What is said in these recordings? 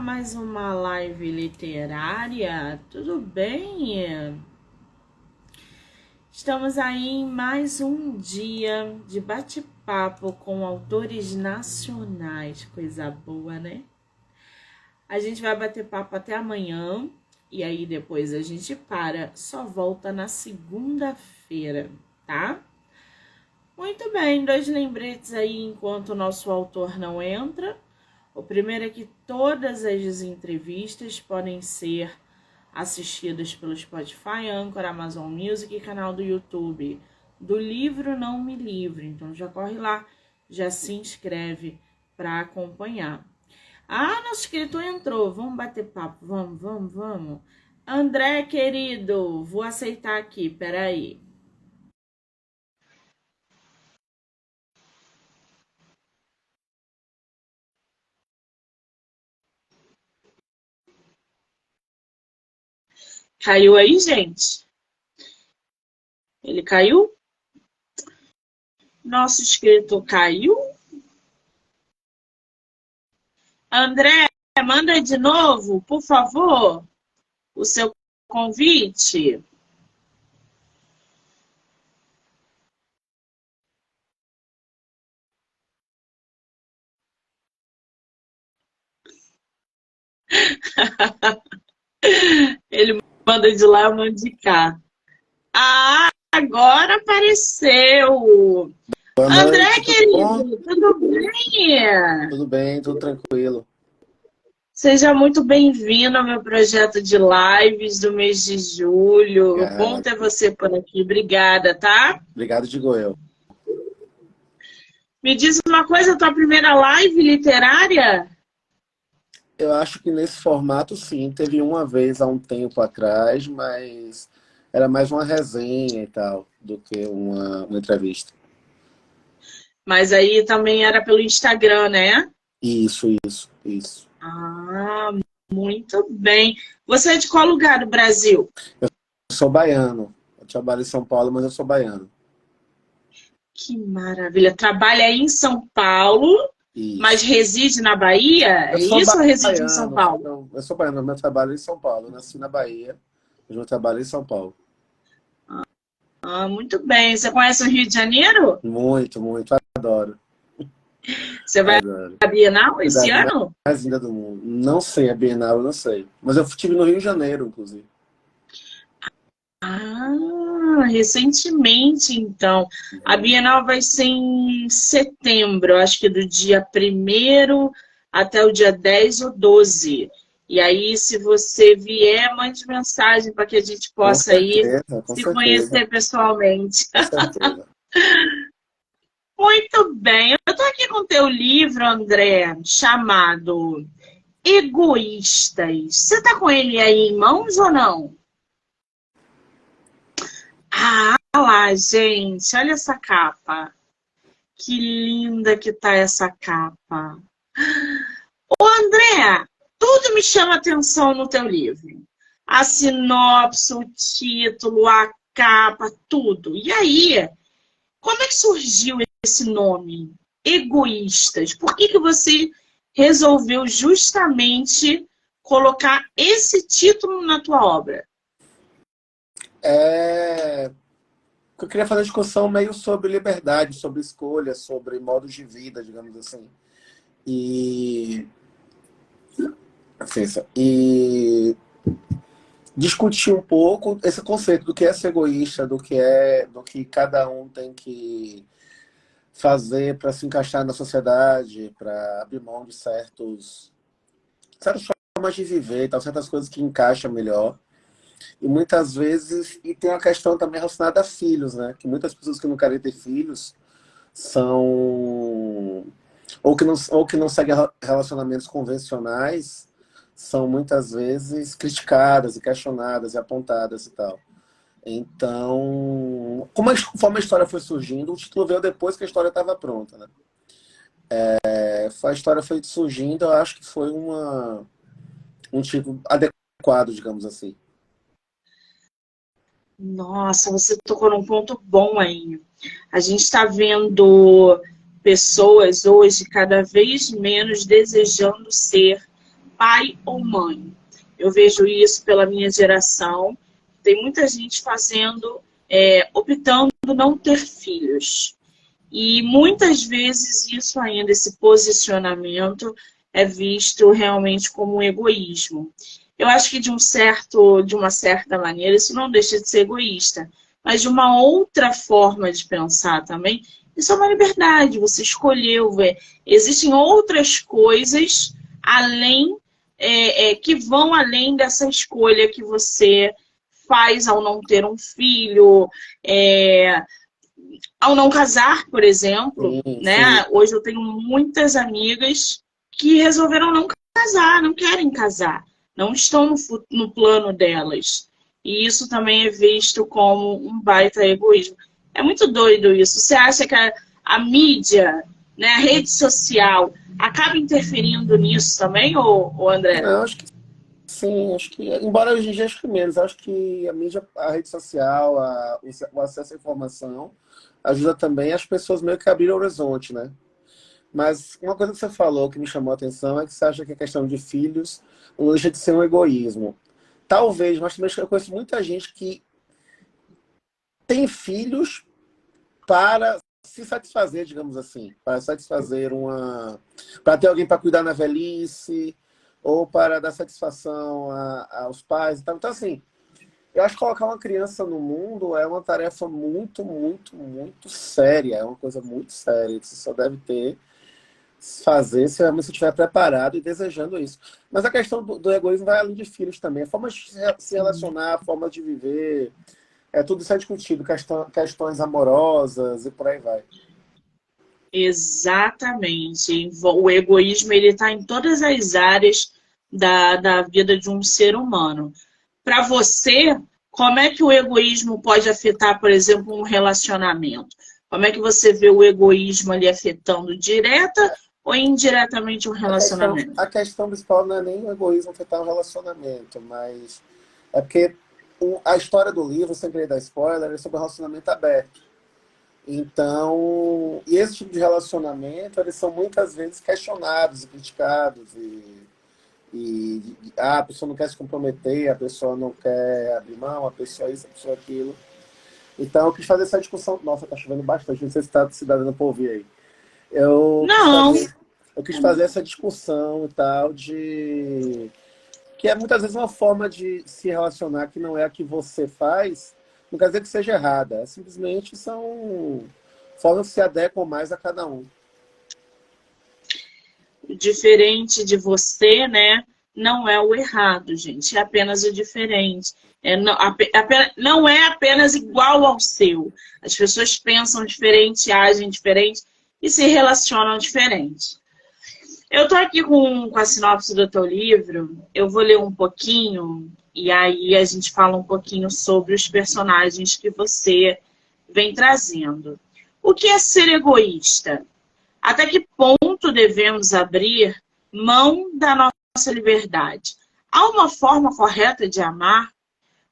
Mais uma live literária, tudo bem? Estamos aí em mais um dia de bate-papo com autores nacionais, coisa boa, né? A gente vai bater papo até amanhã e aí depois a gente só volta na segunda-feira, tá? Muito bem, 2 lembretes aí enquanto o nosso autor não entra. O primeiro é que todas as entrevistas podem ser assistidas pelo Spotify, Anchor, Amazon Music e canal do YouTube do Livro Não Me Livre. Então já corre lá, já se inscreve para acompanhar. Nosso escritor entrou, vamos bater papo, vamos. André, querido, vou aceitar aqui, peraí. Caiu aí, gente? Ele caiu? Nosso escritor caiu? André, manda de novo, por favor, o seu convite. Ele manda de lá, eu mando de cá. Agora apareceu. Boa André, noite, tudo bom? querido, tudo bem? Tudo bem, tudo tranquilo. Seja muito bem-vindo ao meu projeto de lives do mês de julho. Bom Obrigado, ter você por aqui. Obrigada, tá? obrigado, digo eu. Me diz uma coisa, tua primeira live literária? Eu acho que nesse formato, sim, teve uma vez há um tempo atrás, mas era mais uma resenha e tal, do que uma entrevista. Mas aí também era pelo Instagram, né? Isso. Muito bem. Você é de qual lugar do Brasil? Eu sou baiano. Eu trabalho em São Paulo, mas eu sou baiano. Que maravilha. Trabalha aí em São Paulo, mas Isso. reside na Bahia? Eu É sou isso ou reside em São baiano, Paulo? não, eu sou baiano, meu trabalho é em São Paulo. Eu nasci na Bahia, mas meu trabalho é em São Paulo. Muito bem. Você conhece o Rio de Janeiro? Muito, adoro, Você vai adoro. à Bienal esse Cidade ano? mais linda do mundo. Não sei, a Bienal eu não sei. Mas eu estive no Rio de Janeiro, inclusive. Recentemente, então. A Bienal vai ser em setembro, acho que do dia 1º até o dia 10 ou 12. E aí, se você vier, mande mensagem para que a gente Com possa ir certeza, com se certeza, conhecer pessoalmente. com certeza. Muito bem. Eu estou aqui com o teu livro, André, chamado Egoístas. Você está com ele aí em mãos ou não? Lá, gente, olha essa capa. Que linda que tá essa capa. Ô, André, tudo me chama atenção no teu livro. A sinopse, o título, a capa, tudo. E aí, como é que surgiu esse nome? Egoístas. Por que você resolveu justamente colocar esse título na tua obra? Eu queria fazer uma discussão meio sobre liberdade, sobre escolha, sobre modos de vida, digamos assim. E, e discutir um pouco esse conceito do que é ser egoísta, do que cada um tem que fazer para se encaixar na sociedade, para abrir mão de certas formas de viver, tal, certas coisas que encaixam melhor. E muitas vezes, e tem uma questão também relacionada a filhos, né? Que muitas pessoas que não querem ter filhos são ou que não seguem relacionamentos convencionais, são muitas vezes criticadas e questionadas e apontadas e tal. Então, conforme a história foi surgindo, o título veio depois que a história estava pronta, né? A história foi surgindo, eu acho que foi um título adequado, digamos assim. Nossa, você tocou num ponto bom aí. A gente está vendo pessoas hoje cada vez menos desejando ser pai ou mãe. Eu vejo isso pela minha geração. Tem muita gente optando não ter filhos. E muitas vezes isso ainda, esse posicionamento, é visto realmente como um egoísmo. Eu acho que de uma certa maneira, isso não deixa de ser egoísta. Mas de uma outra forma de pensar também, isso é uma liberdade, você escolheu. Existem outras coisas além, que vão além dessa escolha que você faz ao não ter um filho, ao não casar, por exemplo, Sim, sim. né? Hoje eu tenho muitas amigas que resolveram não casar, não querem casar, não estão no plano delas. E isso também é visto como um baita egoísmo. É muito doido isso. Você acha que a mídia, né, a rede social, acaba interferindo nisso também, ou André? Não, acho que sim, acho que, embora hoje em dia acho que menos, acho que a mídia, a rede social, o acesso à informação ajuda também as pessoas meio que a abrir o horizonte, né? Mas uma coisa que você falou que me chamou a atenção é que você acha que a questão de filhos não deixa de ser um egoísmo. Talvez, mas também eu conheço muita gente que tem filhos para se satisfazer, digamos assim, para satisfazer para ter alguém para cuidar na velhice, ou para dar satisfação aos pais e tal. Então, assim, eu acho que colocar uma criança no mundo é uma tarefa muito, muito, muito séria, é uma coisa muito séria. Você só deve fazer se realmente você estiver preparado e desejando isso. Mas a questão do egoísmo vai além de filhos também. A forma de se Sim. relacionar, a forma de viver, tudo isso é discutido, questões amorosas e por aí vai. Exatamente. O egoísmo ele está em todas as áreas da vida de um ser humano. Para você, como é que o egoísmo pode afetar, por exemplo, um relacionamento? Como é que você vê o egoísmo ali afetando direta ou indiretamente um relacionamento? A questão principal não é nem o egoísmo afetar o relacionamento, mas é porque a história do livro, sem querer dar spoiler, é sobre o relacionamento aberto. Então, e esse tipo de relacionamento, eles são muitas vezes questionados e criticados. A pessoa não quer se comprometer, a pessoa não quer abrir mão, a pessoa isso, a pessoa aquilo. Então, eu quis fazer essa discussão. Nossa, tá chovendo bastante, não sei se está se dá dando para ouvir aí. Eu quis Não. fazer, eu quis fazer essa discussão e tal, que é muitas vezes uma forma de se relacionar que não é a que você faz, não quer dizer que seja errada. Simplesmente são formas que se adequam mais a cada um. Diferente de você, né? Não é o errado, gente. É apenas o diferente. Não é apenas igual ao seu. As pessoas pensam diferente, agem diferente e se relacionam diferente. Eu tô aqui com a sinopse do teu livro. Eu vou ler um pouquinho e aí a gente fala um pouquinho sobre os personagens que você vem trazendo. O que é ser egoísta? Até que ponto devemos abrir mão da nossa liberdade? Há uma forma correta de amar?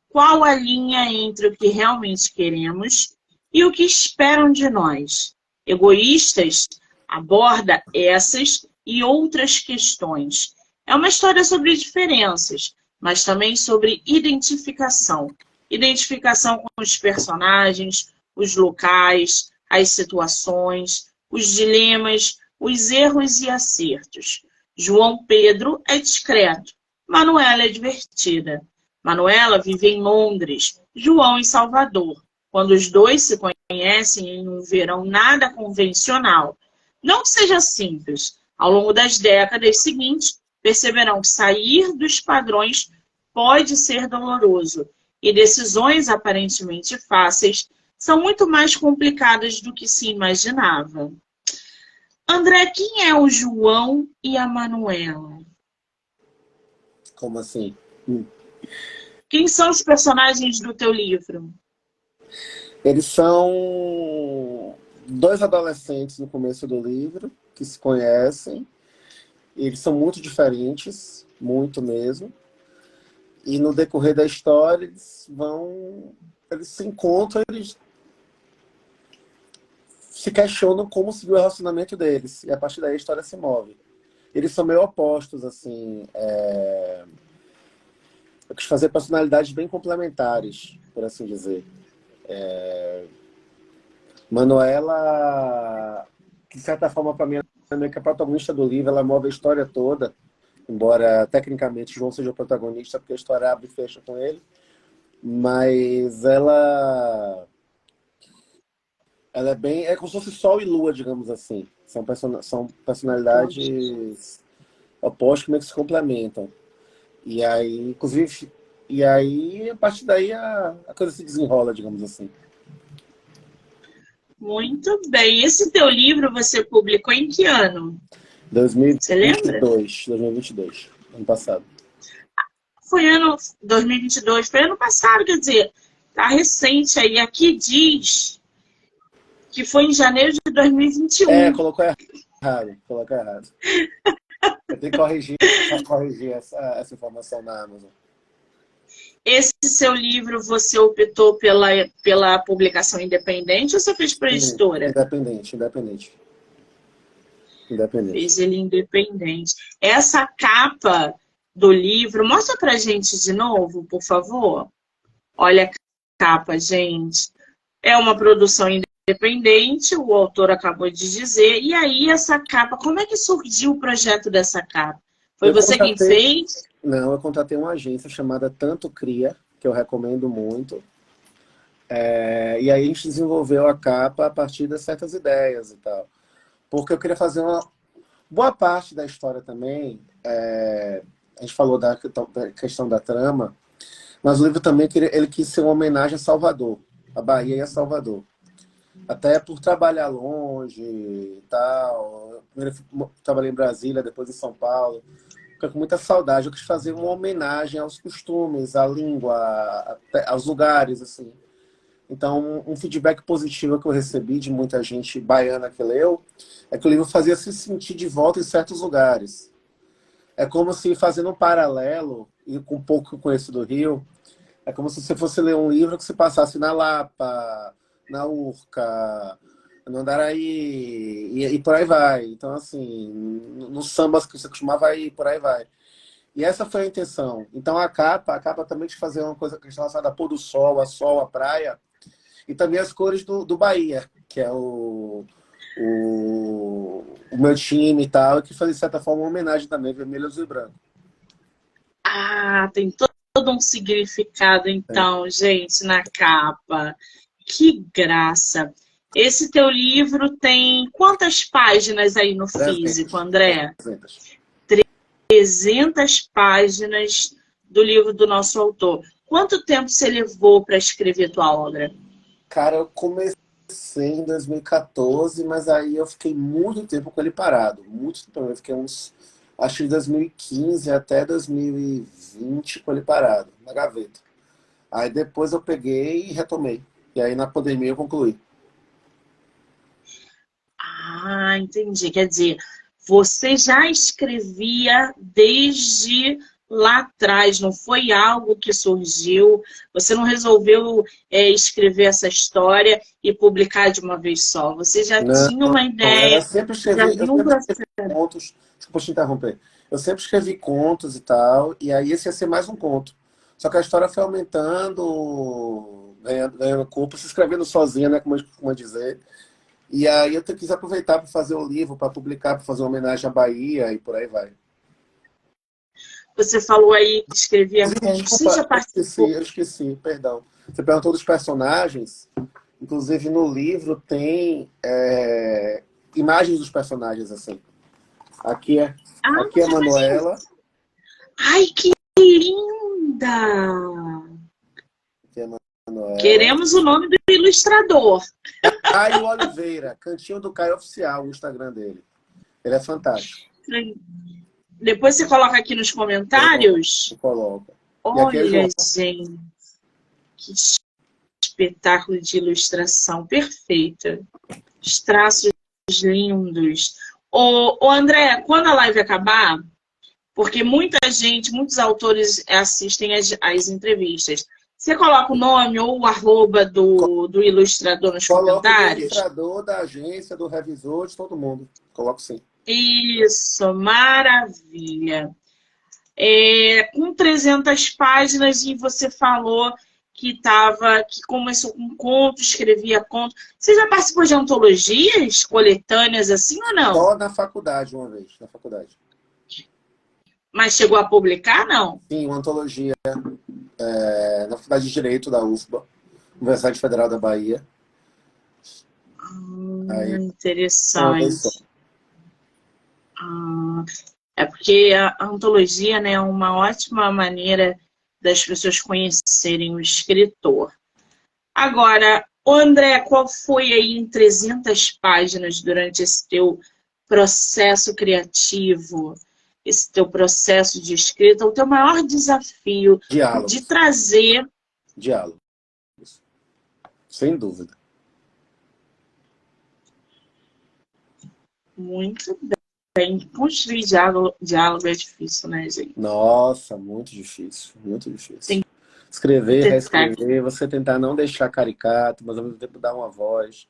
Qual a linha entre o que realmente queremos e o que esperam de nós? Egoístas aborda essas e outras questões. É uma história sobre diferenças, mas também sobre identificação. Identificação com os personagens, os locais, as situações, os dilemas, os erros e acertos. João Pedro é discreto, Manuela é divertida. Manuela vive em Londres, João em Salvador, quando os dois se conhecem em um verão nada convencional. Não que seja simples, ao longo das décadas seguintes, perceberão que sair dos padrões pode ser doloroso e decisões aparentemente fáceis são muito mais complicadas do que se imaginava. André, quem é o João e a Manuela? Como assim? Quem são os personagens do teu livro? Eles são dois adolescentes no começo do livro, que se conhecem. Eles são muito diferentes, muito mesmo. E no decorrer da história, eles se encontram, eles se questionam como seguir o relacionamento deles. E a partir daí a história se move. eles são meio opostos, assim. Eu quis fazer personalidades bem complementares, por assim dizer. Manuela, que de certa forma, para mim, é meio que a protagonista do livro, ela move a história toda, embora tecnicamente João seja o protagonista, porque a história abre e fecha com ele, mas ela é bem, é como se fosse Sol e Lua, digamos assim. São personalidades opostas que meio que se complementam. E aí, inclusive, a partir daí a coisa se desenrola, digamos assim. Muito bem. Esse teu livro você publicou em que ano? Você lembra? 2022, ano passado. Foi ano 2022, foi ano passado, quer dizer, tá recente aí. Aqui diz que foi em janeiro de 2021. Colocou errado. Eu tenho que corrigir essa informação na Amazon. Esse seu livro, você optou pela publicação independente ou você fez para a Sim, editora? independente. Fez ele independente. Essa capa do livro, mostra pra gente de novo, por favor. Olha a capa, gente. É uma produção independente, o autor acabou de dizer. E aí, essa capa, como é que surgiu o projeto dessa capa? Foi você quem fez? Não, eu contratei uma agência chamada Tanto Cria, que eu recomendo muito. E aí a gente desenvolveu a capa a partir de certas ideias e tal. Porque eu queria fazer uma boa parte da história também. A gente falou da questão da trama, mas o livro também ele quis ser uma homenagem a Salvador, a Bahia e a Salvador. Até por trabalhar longe e tal. Primeiro eu trabalhei em Brasília, depois em São Paulo. Fiquei com muita saudade. Eu quis fazer uma homenagem aos costumes, à língua, aos lugares, assim. Então, um feedback positivo que eu recebi de muita gente baiana que leu é que o livro fazia se sentir de volta em certos lugares. É como se, fazendo um paralelo, e com um pouco que eu conheço do Rio, é como se você fosse ler um livro que se passasse na Lapa, na Urca, no Andaraí, e por aí vai. Então, assim, nos sambas que você costumava ir, por aí vai. E essa foi a intenção. Então, a capa também de fazer uma coisa que é relacionada a pôr do sol, a sol, a praia, e também as cores do Bahia, que é o meu time e tal, que foi, de certa forma, uma homenagem também, vermelho, azul e branco. Ah, tem todo um significado, então, gente, na capa. Que graça! Esse teu livro tem quantas páginas aí no físico, 300. André? 300. 300 páginas do livro do nosso autor. Quanto tempo você levou para escrever tua obra? Cara, eu comecei em 2014, mas aí eu fiquei muito tempo com ele parado. Muito tempo. Eu fiquei acho que de 2015 até 2020 com ele parado, na gaveta. Aí depois eu peguei e retomei. E aí na pandemia eu concluí. Ah, entendi. Quer dizer, você já escrevia desde lá atrás, não foi algo que surgiu, você não resolveu escrever essa história e publicar de uma vez só. Você já Não, tinha uma eu ideia, já eu viu um sempre processo. escrevi contos. Desculpa te interromper. Eu sempre escrevi contos e tal, e aí esse ia ser mais um conto. Só que a história foi aumentando, ganhando corpo, se escrevendo sozinha, né, como a gente costuma dizer. E aí eu quis aproveitar para fazer o livro, para publicar, para fazer uma homenagem à Bahia e por aí vai. Você falou aí que escrevia Inclusive, contos. Você já desculpa, participou? eu esqueci, perdão. Você perguntou dos personagens. Inclusive no livro tem imagens dos personagens assim. Aqui é, Ah, aqui é a Manuela. ai, que linda! Aqui é a Manuela. Queremos o nome do ilustrador. Caio Oliveira, Cantinho do Caio Oficial, o Instagram dele. Ele é fantástico. Depois você coloca aqui nos comentários. Coloca. E aqui é Olha, João. gente, que espetáculo de ilustração perfeita. Os traços lindos. Ô André, quando a live acabar, porque muita gente, muitos autores assistem as entrevistas, você coloca o nome ou o arroba do ilustrador nos Coloca do comentários? ilustrador, da agência, do revisor, de todo mundo. Coloco sim. Isso, maravilha. Com 300 páginas e você falou que começou com conto, escrevia conto. Você já participou de antologias coletâneas assim ou não? Só na faculdade, uma vez, na faculdade. Mas chegou a publicar, não? Sim, uma antologia na Faculdade de Direito da UFBA, Universidade Federal da Bahia. Aí, uma vez só. Interessante. Ah, é porque a antologia, né, é uma ótima maneira das pessoas conhecerem o escritor. Agora, André, qual foi aí em 300 páginas durante esse teu processo criativo, esse teu processo de escrita, o teu maior desafio de Diálogos. trazer... Diálogos. Sem dúvida. Muito bem. Construir diálogo é difícil, né, gente? Nossa, muito difícil. Muito difícil. Tem Escrever, que ter técnica. reescrever, você tentar não deixar caricato, mas ao mesmo tempo dar uma voz.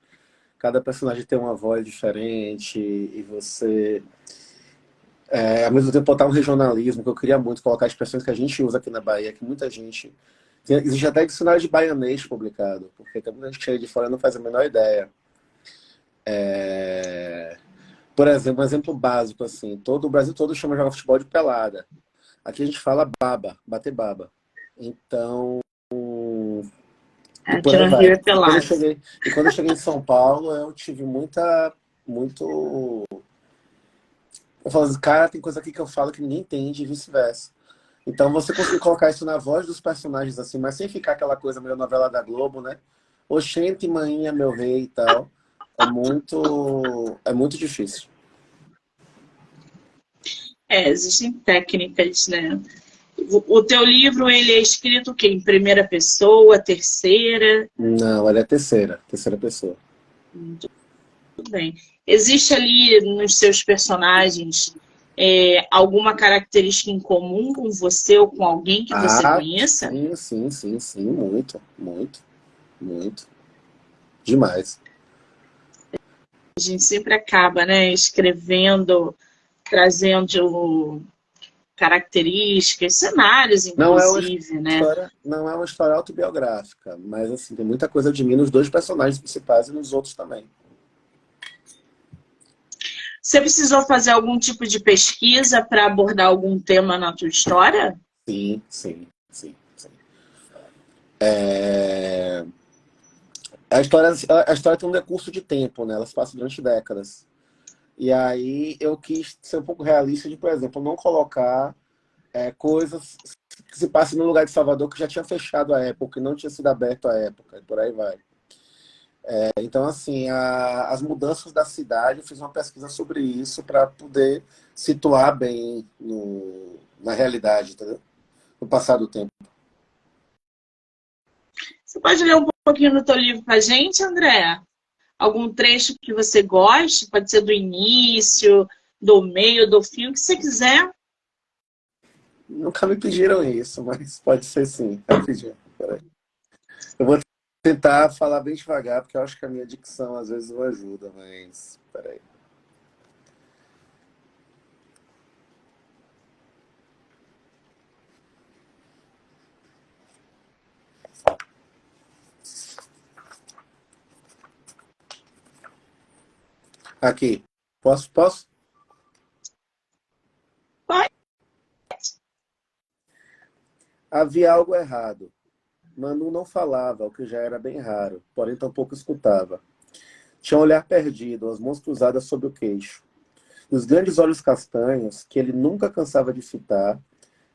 Cada personagem tem uma voz diferente e você, ao mesmo tempo, botar um regionalismo, que eu queria muito, colocar expressões que a gente usa aqui na Bahia, que muita gente... Existe até dicionário de baianês publicado, porque tem muita gente que chega de fora e não faz a menor ideia. Por exemplo, um exemplo básico, assim, o Brasil todo chama de jogar futebol de pelada. Aqui a gente fala baba, bater baba. Então, e por Aqui aí no Rio vai. é pelado. E quando eu cheguei em São Paulo, eu tive muito... Eu falo assim, cara, tem coisa aqui que eu falo que ninguém entende e vice-versa. Então, você conseguir colocar isso na voz dos personagens, assim, mas sem ficar aquela coisa meio novela da Globo, né? Oxente, manhinha, meu rei e tal. É muito difícil. Existem técnicas, né? O teu livro, ele é escrito o quê? Em primeira pessoa, terceira? Não, ela é terceira pessoa. Muito bem. Existe ali nos seus personagens alguma característica em comum com você ou com alguém que você Ah, conheça? sim, muito, muito, muito. Demais. A gente sempre acaba, né, escrevendo, trazendo características, cenários, Não é uma inclusive, né? não é uma história autobiográfica, mas assim, tem muita coisa de mim nos dois personagens principais e nos outros também. Você precisou fazer algum tipo de pesquisa para abordar algum tema na tua história? Sim. É, a história tem um decurso de tempo, né? Ela se passa durante décadas. E aí eu quis ser um pouco realista de, por exemplo, não colocar coisas que se passam no lugar de Salvador que já tinha fechado a época, que não tinha sido aberto à época, e por aí vai. Então, assim, as mudanças da cidade, eu fiz uma pesquisa sobre isso para poder situar bem na realidade, entendeu? No passar do tempo. Você pode ler um pouquinho do teu livro para a gente, André? Algum trecho que você goste? Pode ser do início, do meio, do fim, o que você quiser. Nunca me pediram isso, mas pode ser sim. Rapidinho. Peraí. Eu vou tentar falar bem devagar, porque eu acho que a minha dicção às vezes não ajuda, mas peraí. Aqui. Posso? Pode. Havia algo errado. Manu não falava, o que já era bem raro, porém tampouco escutava. Tinha um olhar perdido, as mãos cruzadas sobre o queixo. E os grandes olhos castanhos, que ele nunca cansava de fitar,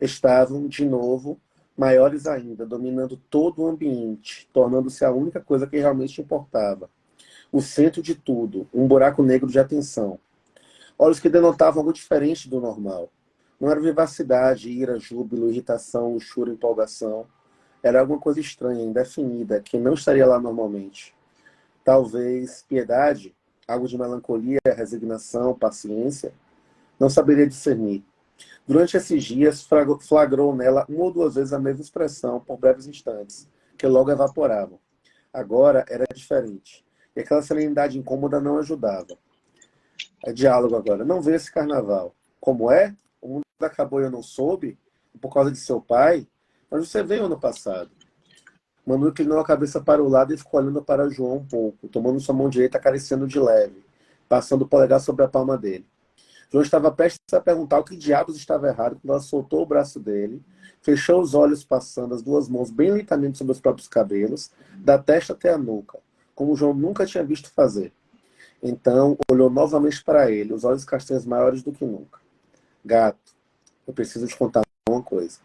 estavam, de novo, maiores ainda, dominando todo o ambiente, tornando-se a única coisa que realmente importava. O centro de tudo, um buraco negro de atenção. Olhos que denotavam algo diferente do normal. Não era vivacidade, ira, júbilo, irritação, luxúria, empolgação. Era alguma coisa estranha, indefinida, que não estaria lá normalmente. Talvez piedade, algo de melancolia, resignação, paciência. Não saberia discernir. Durante esses dias, flagrou nela uma ou duas vezes a mesma expressão, por breves instantes, que logo evaporavam. Agora era diferente. E aquela serenidade incômoda não ajudava. É diálogo agora. Não veio esse carnaval. Como é? O mundo acabou e eu não soube? Por causa de seu pai? Mas você veio ano passado. Manu inclinou a cabeça para o lado e ficou olhando para João um pouco, tomando sua mão direita acariciando de leve, passando o polegar sobre a palma dele. João estava prestes a perguntar o que diabos estava errado quando ela soltou o braço dele, fechou os olhos passando as duas mãos bem lentamente sobre os próprios cabelos, da testa até a nuca, como João nunca tinha visto fazer. Então, olhou novamente para ele, os olhos castanhos maiores do que nunca. Gato, eu preciso te contar uma coisa.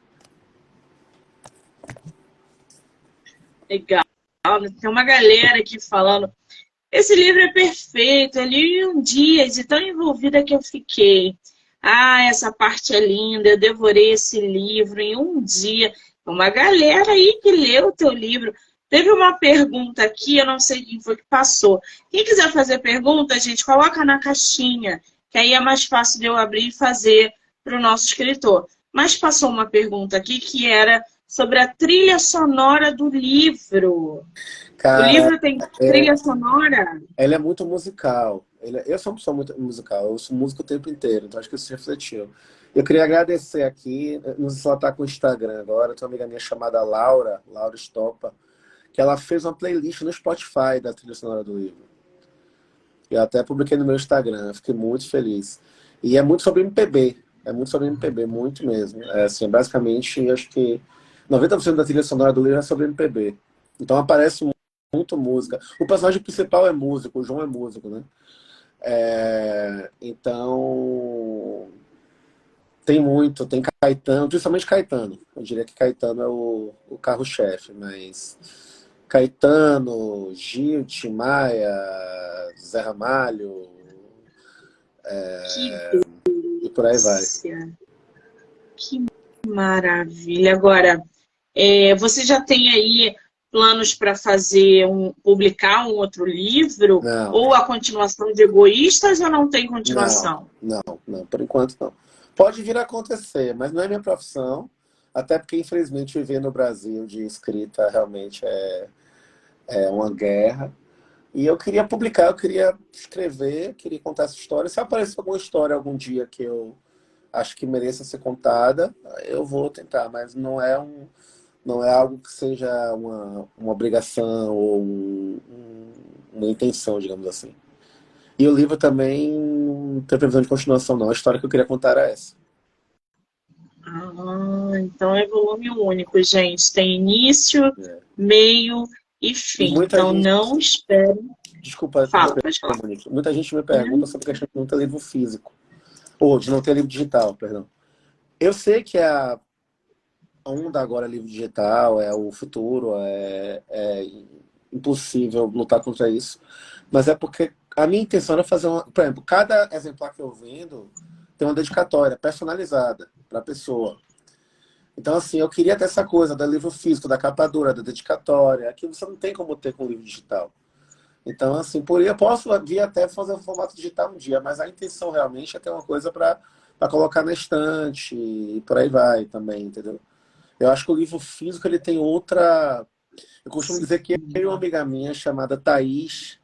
Legal. Tem uma galera aqui falando. Esse livro é perfeito. Eu li em um dia, de tão envolvida que eu fiquei. Ah, essa parte é linda. Eu devorei esse livro em um dia. Uma galera aí que leu o teu livro. Teve uma pergunta aqui, eu não sei quem foi que passou. Quem quiser fazer pergunta, gente, coloca na caixinha, que aí é mais fácil de eu abrir e fazer para o nosso escritor. Mas passou uma pergunta aqui que era sobre a trilha sonora do livro. O Cara, livro tem trilha sonora? ela é muito musical. Eu sou uma pessoa muito musical, eu sou músico o tempo inteiro, então acho que isso refletiu. Eu queria agradecer aqui, não sei se ela está com o Instagram agora, tem uma amiga minha chamada Laura Stopa, que ela fez uma playlist no Spotify da trilha sonora do livro. Eu até publiquei no meu Instagram, fiquei muito feliz. E é muito sobre MPB, é muito sobre MPB, muito mesmo. É, assim, basicamente, acho que 90% da trilha sonora do livro é sobre MPB. Então aparece muito música. O personagem principal é músico, o João é músico, né? Então, tem Caetano, principalmente Caetano. Eu diria que Caetano é o carro-chefe, mas Caetano, Gil, Tim Maia, Zé Ramalho Que e por aí vai. delícia! Que maravilha! Agora, você já tem aí planos para fazer publicar um outro livro? Não, Ou a continuação de Egoístas ou não tem não, continuação? não, por enquanto não. Pode vir a acontecer, mas não é minha profissão, até porque, infelizmente, viver no Brasil de escrita realmente é uma guerra. E eu queria publicar, eu queria escrever, queria contar essa história. Se aparecer alguma história algum dia que eu acho que mereça ser contada, eu vou tentar, mas não é algo que seja uma obrigação ou uma intenção, digamos assim. E o livro também não tem previsão de continuação, não. A história que eu queria contar era essa. Ah, então é volume único, gente. Tem início, É. meio e E fim. muita Então gente, não espere. desculpa Fala, interromper, pode falar. Monique, muita gente me pergunta sobre a questão de não ter livro físico, ou de não ter livro digital, perdão. Eu sei que a onda agora é livro digital, é o futuro, é impossível lutar contra isso, mas é porque a minha intenção era fazer uma. Por exemplo, cada exemplar que eu vendo tem uma dedicatória personalizada para a pessoa. Então, assim, eu queria ter essa coisa do livro físico, da capa dura, da dedicatória, que você não tem como ter com o livro digital. Então, assim, por aí eu posso vir até fazer um formato digital um dia, mas a intenção realmente é ter uma coisa para colocar na estante e por aí vai também, entendeu? Eu acho que o livro físico ele tem outra. Eu costumo dizer que eu e uma amiga minha chamada Thaís,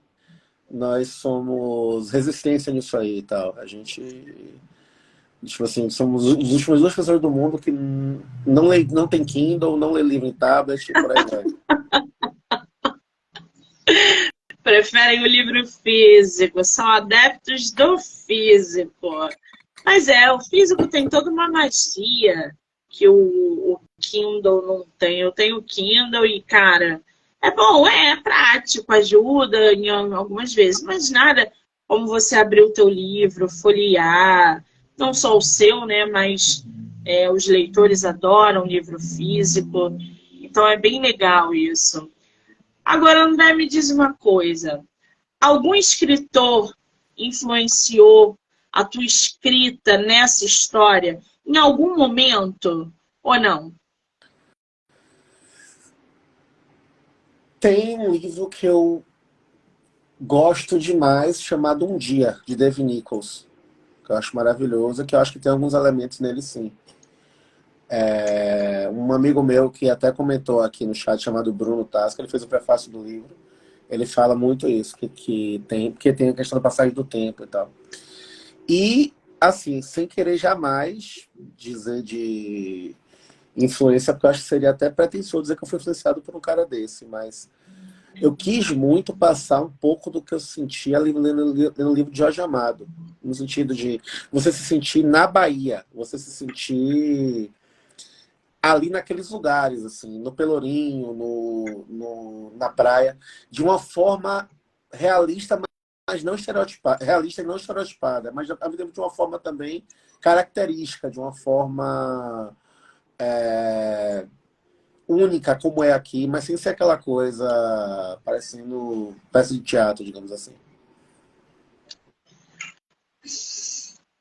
nós somos resistência nisso aí e tal. A gente, tipo assim, somos os últimos duas pessoas do mundo que não tem Kindle, não lê livro em tablet e por aí vai. Preferem o livro físico, são adeptos do físico. Mas o físico tem toda uma magia que o Kindle não tem. Eu tenho Kindle e, cara, é bom, é prático, ajuda em algumas vezes, mas nada como você abrir o teu livro, folhear, não só o seu, né, mas os leitores adoram livro físico, então é bem legal isso. Agora, André, me diz uma coisa. Algum escritor influenciou a tua escrita nessa história em algum momento ou não? Tem um livro que eu gosto demais, chamado Um Dia, de Dave Nichols, que eu acho maravilhoso, que eu acho que tem alguns elementos nele sim. Um amigo meu que até comentou aqui no chat, chamado Bruno Tasca, ele fez o prefácio do livro. Ele fala muito isso, que tem, porque tem a questão da passagem do tempo e tal. E, assim, sem querer jamais dizer de influência, porque eu acho que seria até pretensioso dizer que eu fui influenciado por um cara desse, mas eu quis muito passar um pouco do que eu sentia lendo o livro de Jorge Amado, no sentido de você se sentir na Bahia, você se sentir ali naqueles lugares, assim, no Pelourinho, na praia, de uma forma realista, mas não estereotipada, realista e não estereotipada, mas ao mesmo tempo de uma forma também característica, de uma forma única, como é aqui, mas sem ser aquela coisa parecendo peça de teatro, digamos assim.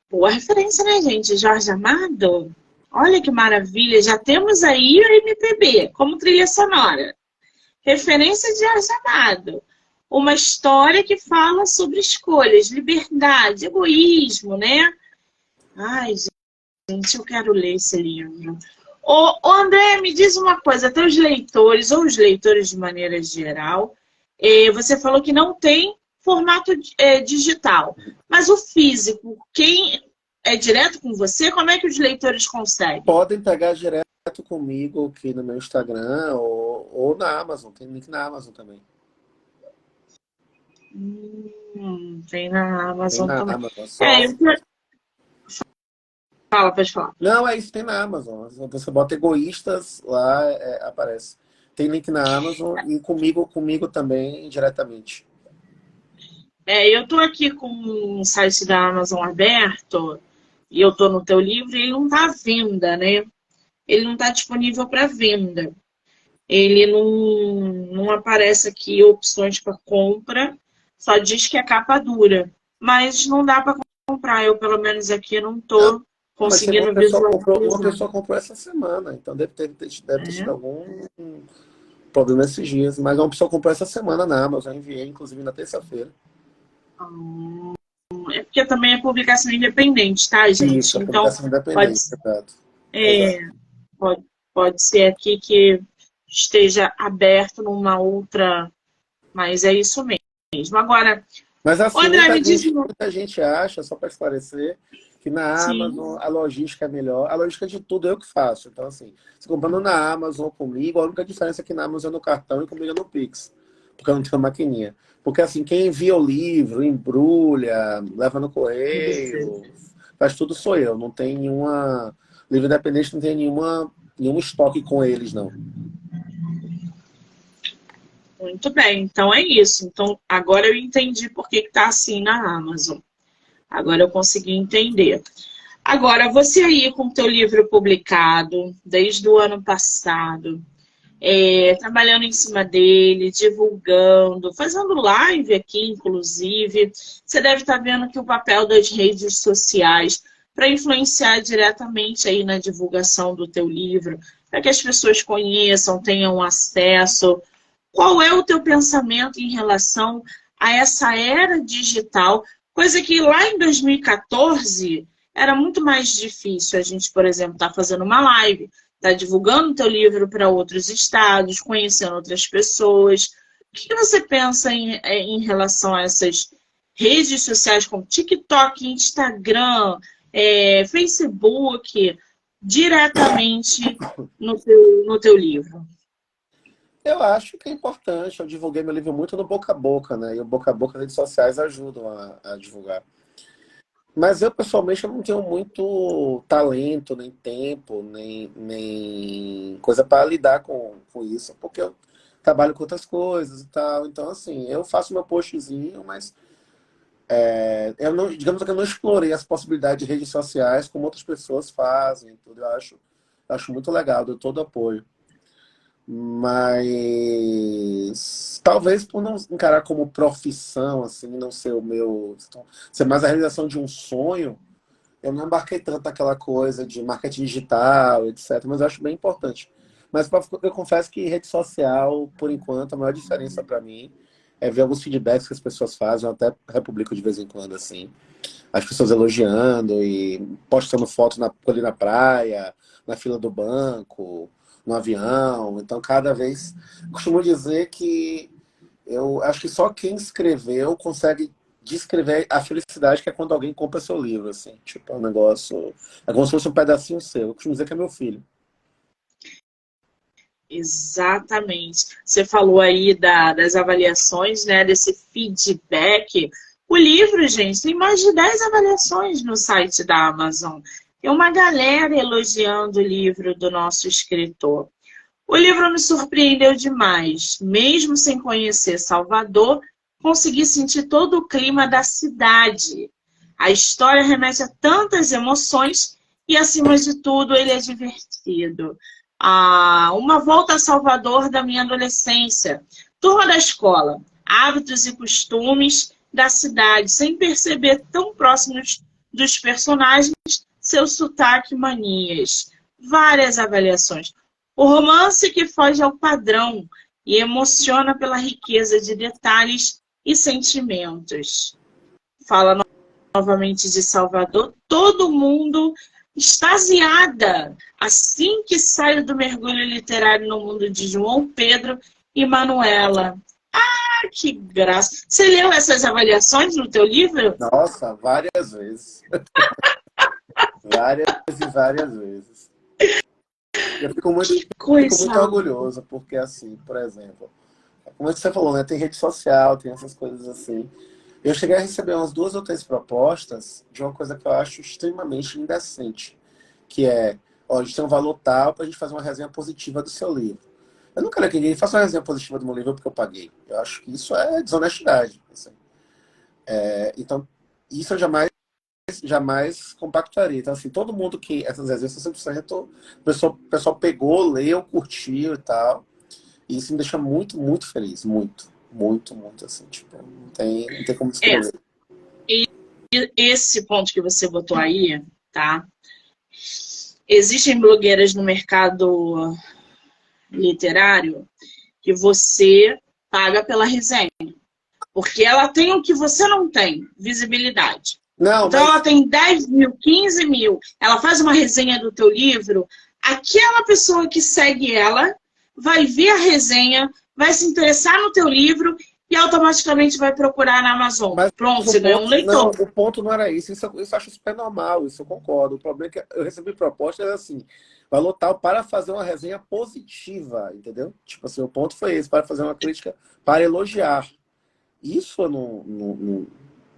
Boa referência, né, gente? Jorge Amado. Olha que maravilha, já temos aí o MPB como trilha sonora. Referência de Jorge Amado. Uma história que fala sobre escolhas, liberdade, egoísmo, né? Ai, gente, eu quero ler esse livro. Ô André, me diz uma coisa, teus leitores, ou os leitores de maneira geral, você falou que não tem formato digital, mas o físico, quem é direto com você, como é que os leitores conseguem? Podem pegar direto comigo aqui no meu Instagram ou na Amazon, tem link na Amazon também. Tem na Tem Amazon na também. Amazon, É, só. eu... Fala, pode falar. Não, é isso, tem na Amazon. Você bota egoístas lá, aparece. Tem link na Amazon e comigo também, diretamente. Eu tô aqui com um site da Amazon aberto e eu tô no teu livro e ele não tá à venda, né? Ele não tá disponível para venda. Ele não aparece aqui opções para compra, só diz que é capa dura. Mas não dá para comprar. Eu, pelo menos aqui, não Não, tô mas teve conseguindo uma visualizar. pessoa comprou essa semana, então deve ter tido É? algum problema esses dias. Mas uma pessoa comprou essa semana na Amazon, eu enviei, inclusive, na terça-feira. É porque também é publicação independente, tá, Isso, gente? a Então, publicação pode, independente, exato. é, Exato. pode, pode ser aqui que esteja aberto numa outra. Mas é isso mesmo. Agora, Mas ô assim, André, me diz. muita gente acha, só para esclarecer, que na Sim, Amazon a logística é melhor. A logística de tudo eu que faço. Então, assim, se comprando na Amazon comigo, a única diferença é que na Amazon é no cartão e comigo é no Pix. Porque eu não tenho maquininha. Porque assim, quem envia o livro, embrulha, leva no é você. correio, faz tudo sou eu. Não tem nenhuma. Livro independente não tem nenhum estoque com eles, não. Muito bem, então é isso. Então, agora eu entendi por que está assim na Amazon. Agora eu consegui entender. Agora, você aí com o teu livro publicado desde o ano passado, trabalhando em cima dele, divulgando, fazendo live aqui, inclusive, você deve estar vendo que o papel das redes sociais para influenciar diretamente aí na divulgação do teu livro, para que as pessoas conheçam, tenham acesso. Qual é o teu pensamento em relação a essa era digital? Coisa que lá em 2014 era muito mais difícil. A gente, por exemplo, está fazendo uma live, está divulgando o teu livro para outros estados, conhecendo outras pessoas. O que você pensa em relação a essas redes sociais como TikTok, Instagram, Facebook, diretamente no teu livro? Eu acho que é importante. Eu divulguei meu livro muito no boca a boca, né? E o boca a boca, as redes sociais ajudam a divulgar. Mas eu, pessoalmente, eu não tenho muito talento, nem tempo, nem coisa para lidar com isso, porque eu trabalho com outras coisas e tal. Então, assim, eu faço meu postzinho, mas eu não, digamos que eu não explorei as possibilidades de redes sociais como outras pessoas fazem, tudo. Eu acho muito legal, dou todo apoio. Mas talvez por não encarar como profissão, assim, não ser o meu, ser mais a realização de um sonho, eu não embarquei tanto naquela coisa de marketing digital, etc. Mas eu acho bem importante. Mas eu confesso que rede social, por enquanto, a maior diferença para mim é ver alguns feedbacks que as pessoas fazem, eu até republico de vez em quando, assim. As pessoas elogiando e postando fotos ali na praia, na fila do banco, no avião. Então, cada vez. Costumo dizer que Eu acho que só quem escreveu consegue descrever a felicidade que é quando alguém compra seu livro, assim. Tipo, é um negócio... É como se fosse um pedacinho seu. Eu costumo dizer que é meu filho. Exatamente. Você falou aí das avaliações, né, desse feedback. O livro, gente, tem mais de 10 avaliações no site da Amazon. Tem uma galera elogiando o livro do nosso escritor. O livro me surpreendeu demais. Mesmo sem conhecer Salvador, consegui sentir todo o clima da cidade. A história remete a tantas emoções e, acima de tudo, ele é divertido. Uma volta a Salvador da minha adolescência. Turma da escola. Hábitos e costumes da cidade, sem perceber tão próximos dos personagens, seu sotaque e manias. Várias avaliações. O romance que foge ao padrão e emociona pela riqueza de detalhes e sentimentos. Fala novamente de Salvador, todo mundo extasiada assim que sai do mergulho literário no mundo de João Pedro e Manuela. Ah, que graça! Você leu essas avaliações no teu livro? Nossa, várias vezes. Várias e várias vezes. Eu fico Que muito coisa! orgulhoso, porque assim, por exemplo, como você falou, né? Tem rede social, tem essas coisas assim. Eu cheguei a receber umas 2 ou 3 propostas de uma coisa que eu acho extremamente indecente, que é, ó, a gente tem um valor tal para a gente fazer uma resenha positiva do seu livro. Eu não quero que ninguém faça uma resenha positiva do meu livro porque eu paguei. Eu acho que isso é desonestidade. Assim. Então, isso eu jamais compactuaria. Então, assim, todo mundo que essas resenhas são 100%, o pessoal pegou, leu, curtiu e tal. E isso me deixa muito, muito feliz. Muito, muito, muito, assim. Tipo, não tem como É, descrever. esse ponto que você botou aí, tá? Existem blogueiras no mercado literário que você paga pela resenha. Porque ela tem o que você não tem, visibilidade. Não, Então ela mas tem 10 mil, 15 mil, ela faz uma resenha do teu livro, aquela pessoa que segue ela vai ver a resenha, vai se interessar no teu livro e automaticamente vai procurar na Amazon. Mas Pronto, o você ganhou um ponto, não, leitor. o ponto não era isso. Isso eu acho super normal, isso eu concordo. O problema é que eu recebi propostas assim, valor tal para fazer uma resenha positiva, entendeu? Tipo assim, o ponto foi esse, para fazer uma crítica, para elogiar. Isso eu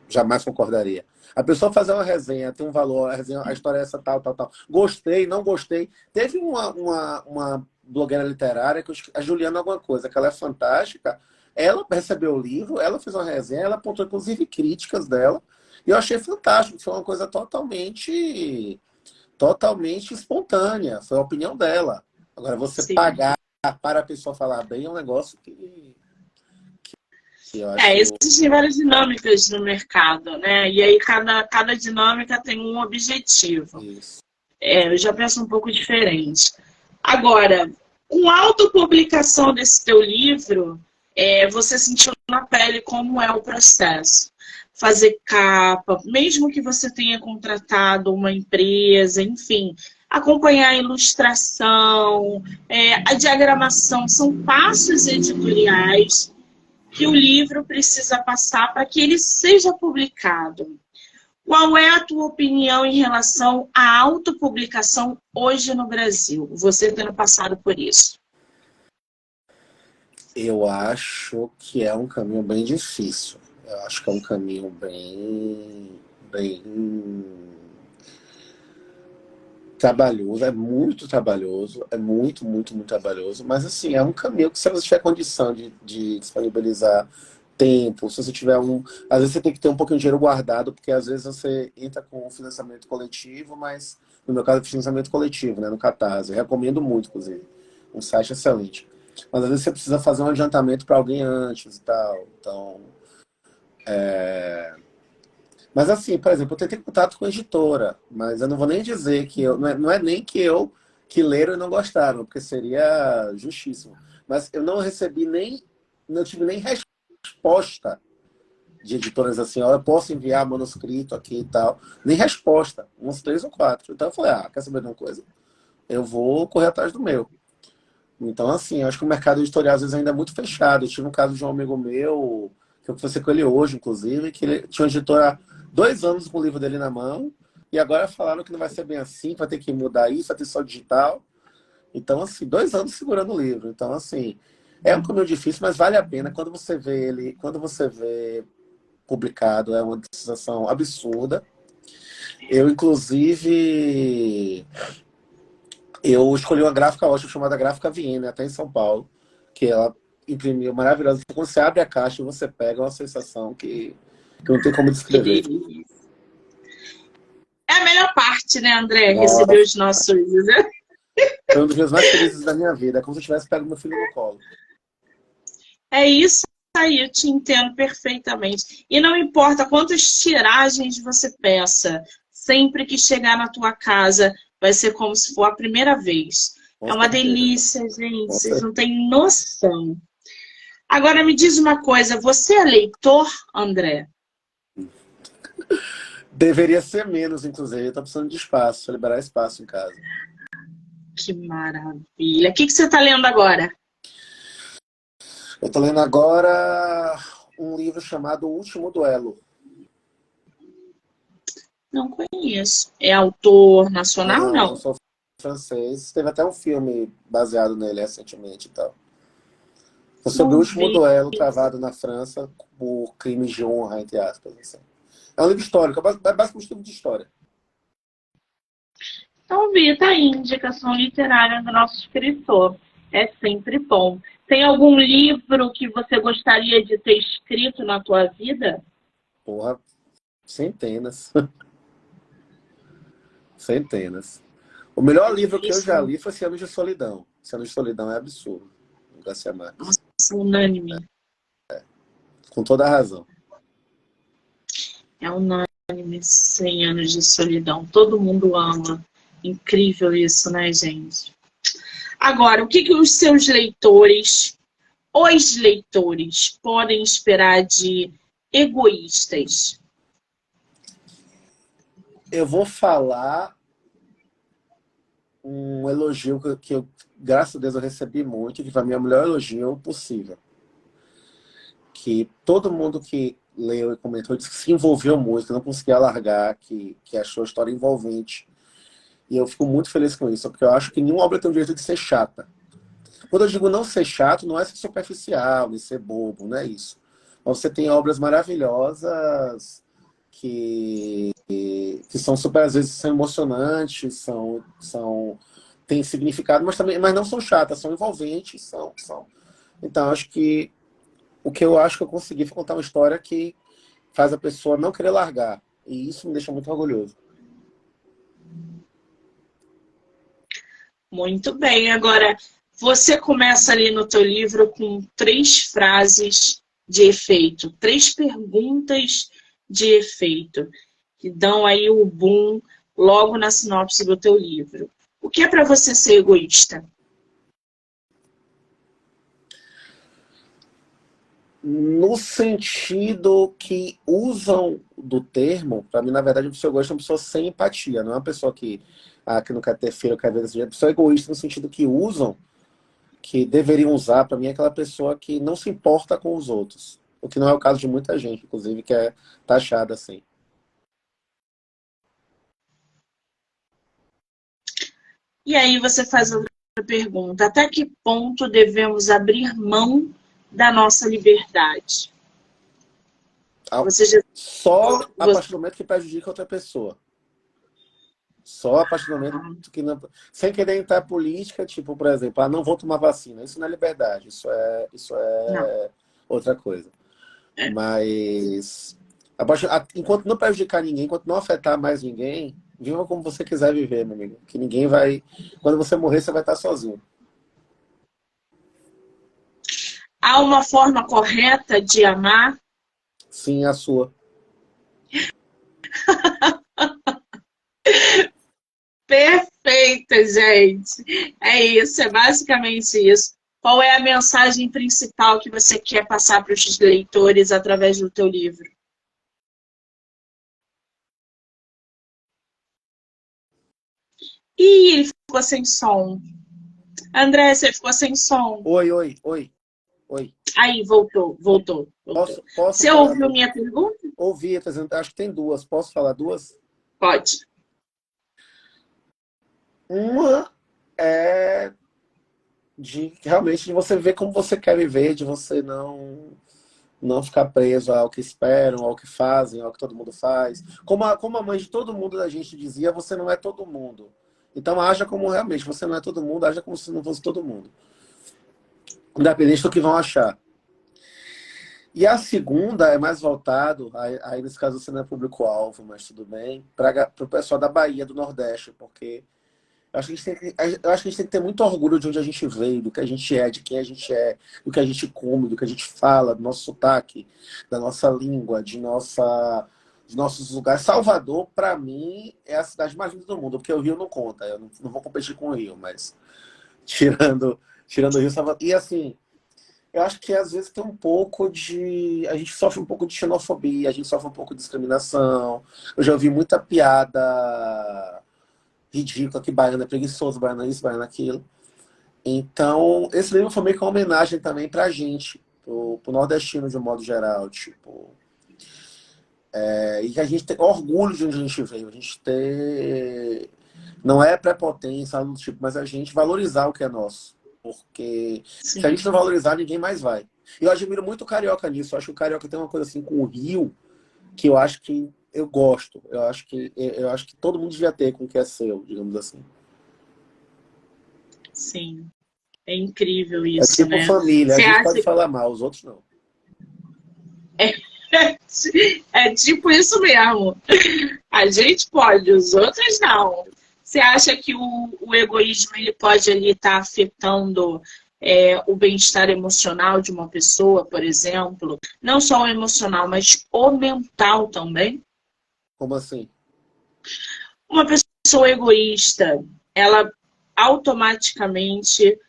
jamais concordaria. A pessoa fazer uma resenha, tem um valor, a história é essa, tal, tal, tal. Gostei, não gostei. Teve uma blogueira literária, a Juliana alguma coisa, que ela é fantástica. Ela recebeu o livro, ela fez uma resenha, ela apontou inclusive críticas dela. E eu achei fantástico. Foi uma coisa totalmente espontânea. Foi a opinião dela. Agora, você Sim. pagar para a pessoa falar bem é um negócio que eu acho Existem várias dinâmicas no mercado, né? E aí cada dinâmica tem um objetivo. isso. Eu já penso um pouco diferente. Agora, com a autopublicação desse teu livro, você sentiu na pele como é o processo. Fazer capa, mesmo que você tenha contratado uma empresa, enfim, acompanhar a ilustração, a diagramação, são passos editoriais que o livro precisa passar para que ele seja publicado. Qual é a tua opinião em relação à autopublicação hoje no Brasil? Você tendo passado por isso. Eu acho que é um caminho bem difícil. Eu acho que é um caminho bem trabalhoso. É muito trabalhoso. É muito, muito, muito trabalhoso. Mas, assim, é um caminho que se você tiver condição de disponibilizar tempo, se você tiver um... Às vezes você tem que ter um pouquinho de dinheiro guardado, porque às vezes você entra com um financiamento coletivo, mas no meu caso é financiamento coletivo, né, no Catarse. Eu recomendo muito, inclusive. Um site excelente. Mas às vezes você precisa fazer um adiantamento para alguém antes e tal. Então, mas assim, por exemplo, eu tentei contato com a editora, mas eu não vou nem dizer que eu. Não é nem que eu que leram e não gostaram, porque seria justíssimo. Mas eu não recebi nem. Não tive nem resposta de editoras assim, ó, eu posso enviar manuscrito aqui e tal. Nem resposta, uns 3 ou 4. Então eu falei, quer saber de uma coisa? Eu vou correr atrás do meu. Então, assim, eu acho que o mercado editorial às vezes ainda é muito fechado. Eu tive um caso de um amigo meu, que eu conversei com ele hoje, inclusive, que ele tinha uma editora há 2 anos com o livro dele na mão, e agora falaram que não vai ser bem assim, que vai ter que mudar isso, vai ter só digital. Então, assim, 2 anos segurando o livro. Então, assim, é um caminho difícil, mas vale a pena. Quando você vê ele, quando você vê publicado, é uma sensação absurda. Eu, inclusive, eu escolhi uma gráfica ótima chamada Gráfica Viena, até em São Paulo, que ela imprimiu maravilhosa. Quando você abre a caixa e você pega, é uma sensação que não tem como Que descrever. delícia. É a melhor parte, né, André? Receber Nossa, os nossos, né? foi um dos dias mais felizes da minha vida. É como se eu tivesse pego meu filho no colo. É isso aí, eu te entendo perfeitamente. E não importa quantas tiragens você peça, sempre que chegar na tua casa, vai ser como se for a primeira vez. Com É uma certeza. delícia, gente. Com Vocês certeza. não têm noção. Agora me diz uma coisa, você é leitor, André? Deveria ser menos, inclusive. Eu tô precisando de espaço, liberar espaço em casa. Que maravilha. O que você está lendo agora? Eu tô lendo agora um livro chamado O Último Duelo. Não conheço. É autor nacional? Não, Não. sou francês. Teve até um filme baseado nele recentemente e tal. É sobre o Não último vi. duelo travado na França por crimes de honra, entre aspas. Assim. É um livro histórico, é basicamente um livro de história. Não vi, tá aí, indicação literária do nosso escritor. É sempre bom. Tem algum livro que você gostaria de ter escrito na tua vida? Porra, centenas. Centenas. O melhor livro que eu já Difícil. li foi Cem Anos de Solidão. Cem Anos de Solidão é absurdo. Garcia Marques. Nossa, unânime. Com toda a razão. É unânime. 100 anos de solidão. Todo mundo ama. Incrível isso, né, gente? Agora, o que, que os leitores, podem esperar de egoístas? Eu vou falar um elogio graças a Deus, eu recebi muito, que para mim é o melhor elogio possível. Que todo mundo que leu e comentou disse que se envolveu muito, que não conseguia largar, que achou a história envolvente. E eu fico muito feliz com isso, porque eu acho que nenhuma obra tem o direito de ser chata. Quando eu digo não ser chato, não é ser superficial e ser bobo, não é isso. Mas você tem obras maravilhosas que são super, às vezes, são emocionantes, têm significado, mas não são chatas, são envolventes, são. Então, acho que o que eu acho que eu consegui foi contar uma história que faz a pessoa não querer largar. E isso me deixa muito orgulhoso. Muito bem. Agora, você começa ali no teu livro com 3 frases de efeito, 3 perguntas de efeito, que dão aí o boom logo na sinopse do teu livro. O que é para você ser egoísta? No sentido que usam do termo, para mim, na verdade, a pessoa egoísta é uma pessoa sem empatia, não é uma pessoa que não quer ter filho, quer ver desse jeito. A pessoa egoísta no sentido que usam, que deveriam usar, para mim, é aquela pessoa que não se importa com os outros. O que não é o caso de muita gente, inclusive, que é taxada assim. E aí você faz outra pergunta: até que ponto devemos abrir mão da nossa liberdade? Você já, Só a você, partir do momento que prejudica outra pessoa. Só a partir do momento que não. Sem querer entrar em política, tipo, por exemplo, não vou tomar vacina. Isso não é liberdade, isso não. é outra coisa. É. Mas enquanto não prejudicar ninguém, enquanto não afetar mais ninguém, viva como você quiser viver, meu amigo. Que ninguém vai. Quando você morrer, você vai estar sozinho. Há uma forma correta de amar? Sim, a sua. Perfeita, gente. É isso, é basicamente isso. Qual é a mensagem principal que você quer passar para os leitores através do teu livro? Ih, ele ficou sem som. André, você ficou sem som. Oi, oi, oi, oi. Aí, voltou. Posso Você falar ouviu duas? minha pergunta? Ouvi, acho que tem duas. Posso falar duas? Pode. Uma é de realmente de você ver como você quer viver, de você não ficar preso ao que esperam, ao que fazem, ao que todo mundo faz. Como a mãe de todo mundo da gente dizia, você não é todo mundo. Então haja como realmente você não é todo mundo, haja como se não fosse todo mundo. Independente do que vão achar. E a segunda é mais voltado, aí nesse caso você não é público-alvo, mas tudo bem, para o pessoal da Bahia, do Nordeste, porque eu acho que a gente tem que ter muito orgulho de onde a gente veio, do que a gente é, de quem a gente é, do que a gente come, do que a gente fala, do nosso sotaque, da nossa língua, dos nossos lugares. Salvador, para mim, é a cidade mais linda do mundo, porque o Rio não conta, eu não vou competir com o Rio, mas tirando o Rio, Salvador. E assim, eu acho que às vezes tem um pouco de. A gente sofre um pouco de xenofobia, a gente sofre um pouco de discriminação. Eu já ouvi muita piada ridícula que baiano é preguiçoso, baiano é isso, baiano é aquilo. Então, esse livro foi meio que uma homenagem também pra gente, pro nordestino de um modo geral, tipo. E que a gente tem orgulho de onde a gente veio, a gente ter. Não é prepotência, algo do tipo, mas a gente valorizar o que é nosso. Porque se a Sim, gente não valorizar, ninguém mais vai. E eu admiro muito o carioca nisso. Eu acho que o carioca tem uma coisa assim com o Rio que eu acho que eu gosto. Eu acho que todo mundo devia ter com o que é seu, digamos assim. sim. É incrível É isso, tipo né? família, a Você gente pode acha falar mal, os outros não. é tipo isso mesmo. A gente pode, os outros não. Você acha que o egoísmo ele pode ali estar afetando o bem-estar emocional de uma pessoa, por exemplo? Não só o emocional, mas o mental também? Como assim? Uma pessoa egoísta, ela automaticamente.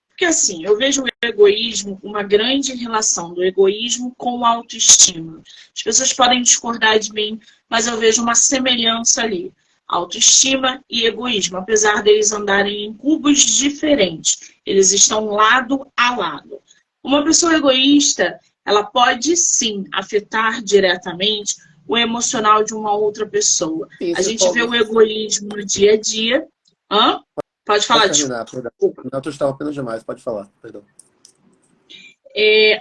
Porque assim, eu vejo o egoísmo, uma grande relação do egoísmo com a autoestima. As pessoas podem discordar de mim, mas eu vejo uma semelhança ali. Autoestima e egoísmo, apesar deles andarem em cubos diferentes, eles estão lado a lado. Uma pessoa egoísta, ela pode sim afetar diretamente o emocional de uma outra pessoa. Sim, A se gente for vê alguém. o egoísmo no dia a dia. Hã? Pode Pode falar, terminar, perdão. desculpa. Não, tu estava apenas demais, pode falar, perdão.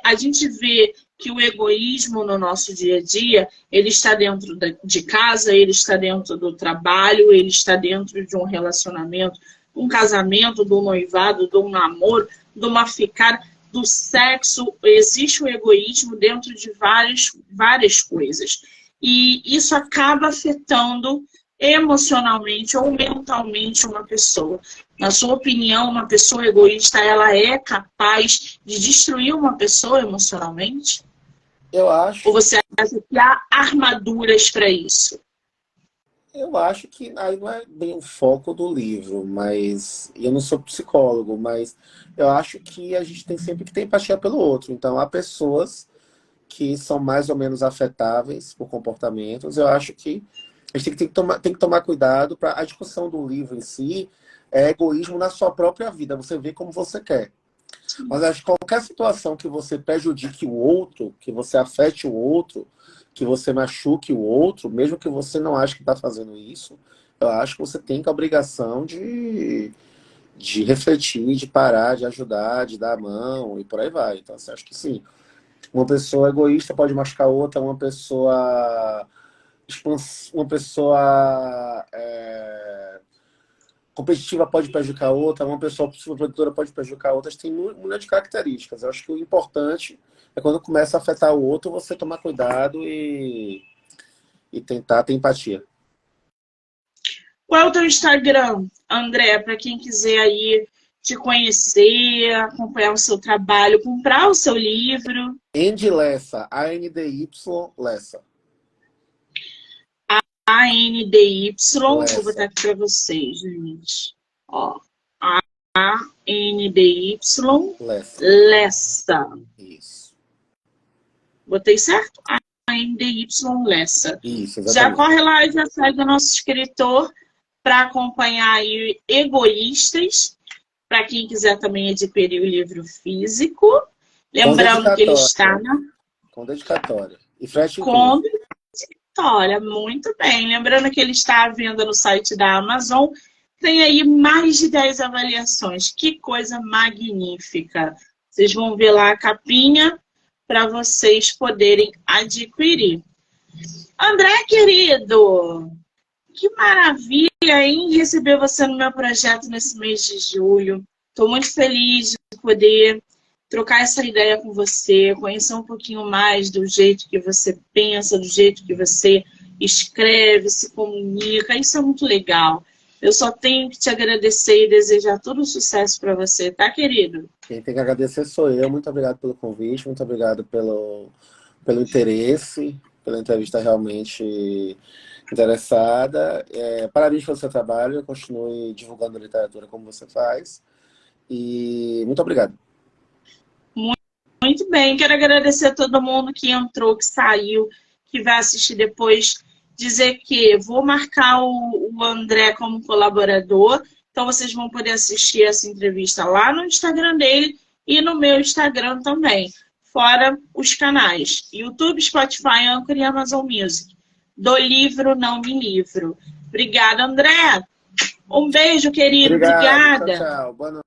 A gente vê que o egoísmo no nosso dia a dia, ele está dentro de casa, ele está dentro do trabalho, ele está dentro de um relacionamento, um casamento, do noivado, de um namoro, de uma ficada, do sexo. Existe o egoísmo dentro de várias coisas. E isso acaba afetando emocionalmente ou mentalmente uma pessoa. Na sua opinião, uma pessoa egoísta, ela é capaz de destruir uma pessoa emocionalmente? Eu Ou acho, você acha que há armaduras para isso? eu acho que aí não é bem o foco do livro, mas e eu não sou psicólogo, mas eu acho que a gente tem sempre que ter empatia pelo outro. Então há pessoas que são mais ou menos afetáveis por comportamentos. Eu acho que a gente tem que tomar cuidado para a discussão do livro em si é egoísmo na sua própria vida. Você vê como você quer. Mas acho que qualquer situação que você prejudique o outro, que você afete o outro, que você machuque o outro, mesmo que você não ache que está fazendo isso, eu acho que você tem a obrigação de refletir, de parar, de ajudar, de dar a mão e por aí vai. Então, assim, acho que sim. Uma pessoa egoísta pode machucar outra, uma pessoa competitiva pode prejudicar outra, uma pessoa produtora pode prejudicar outras, tem muita de características. Eu acho que o importante é quando começa a afetar o outro, você tomar cuidado e tentar ter empatia. Qual é o teu Instagram, André, para quem quiser aí te conhecer, acompanhar o seu trabalho, comprar o seu livro? Andy Lessa, ANDY Lessa. ANDY, vou botar Lessa. aqui para vocês, gente. Ó, ANDY, Lessa. Lessa. Isso. Botei certo? ANDY Lessa. Isso, Já exatamente. corre lá e já segue o nosso escritor para acompanhar aí Egoístas. para quem quiser também adquirir o livro físico. Com Lembrando que ele está dedicatória. Com dedicatória. E frete incluso. com dedicatória, muito bem. Lembrando que ele está à venda no site da Amazon. Tem aí mais de 10 avaliações. Que coisa magnífica. Vocês vão ver lá a capinha para vocês poderem adquirir. André, querido, que maravilha, hein, receber você no meu projeto nesse mês de julho. Estou muito feliz de poder trocar essa ideia com você, conhecer um pouquinho mais do jeito que você pensa, do jeito que você escreve, se comunica. Isso é muito legal. Eu só tenho que te agradecer e desejar todo o sucesso para você, tá, querido? Quem tem que agradecer sou eu. Muito obrigado pelo convite, muito obrigado pelo interesse, pela entrevista realmente interessada. Parabéns pelo seu trabalho, continue divulgando a literatura como você faz. E muito obrigado. Muito bem, quero agradecer a todo mundo que entrou, que saiu, que vai assistir depois. Dizer que vou marcar o André como colaborador, então vocês vão poder assistir essa entrevista lá no Instagram dele e no meu Instagram também. Fora os canais YouTube, Spotify, Anchor e Amazon Music. Do livro Não Me Livro. Obrigada, André. Um beijo, querido. Obrigado. Obrigada. Tchau, tchau. Boa noite.